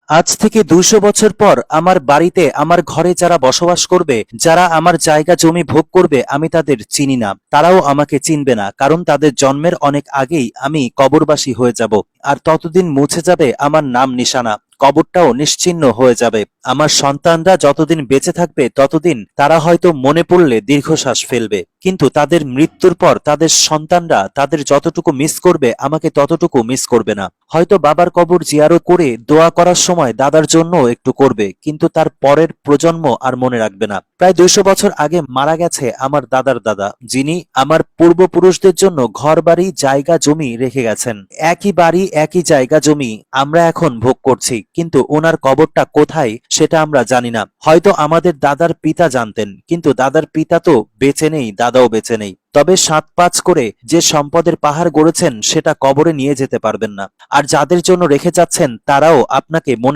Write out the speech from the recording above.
আজ থেকে ২০০ বছর পর আমার বাড়িতে, আমার ঘরে যারা বসবাস করবে, যারা আমার জায়গা জমি ভোগ করবে, আমি তাদের চিনি না, তারাও আমাকে চিনবে না, কারণ তাদের জন্মের অনেক আগেই আমি কবরবাসী হয়ে যাব। আর ততদিন মুছে যাবে আমার নাম নিশানা, কবরটাও নিশ্চিহ্ন হয়ে যাবে। আমার সন্তানরা যতদিন বেঁচে থাকবে ততদিন তারা হয়তো মনে পড়লে দীর্ঘশ্বাস ফেলবে, কিন্তু তাদের মৃত্যুর পর তাদের সন্তানরা তাদের যতটুকু মিস করবে আমাকে ততটুকু মিস করবে না। হয়তো বাবার কবর জিয়ারত করে দোয়া করার সময় দাদার জন্য একটু করবে, কিন্তু তার পরের প্রজন্ম আর মনে রাখবে না। প্রায় ২০০ বছর আগে মারা গেছে আমার দাদার দাদা, যিনি আমার পূর্বপুরুষদের জন্য ঘর বাড়ি জায়গা জমি রেখে গেছেন। একই বাড়ি একই জায়গা জমি আমরা এখন ভোগ করছি, কিন্তু ওনার কবরটা কোথায় সেটা আমরা জানি না। হয়তো আমাদের দাদার পিতা জানতেন, কিন্তু দাদার পিতা তো বেঁচে নেই, দাদাও বেঁচে নেই। তবে ৭-৫ করে যে সম্পদের পাহাড় গড়েছেন সেটা কবরে নিয়ে যেতে পারবেন না। আর যাদের জন্য রেখে যাচ্ছেন তারাও আপনাকে মনে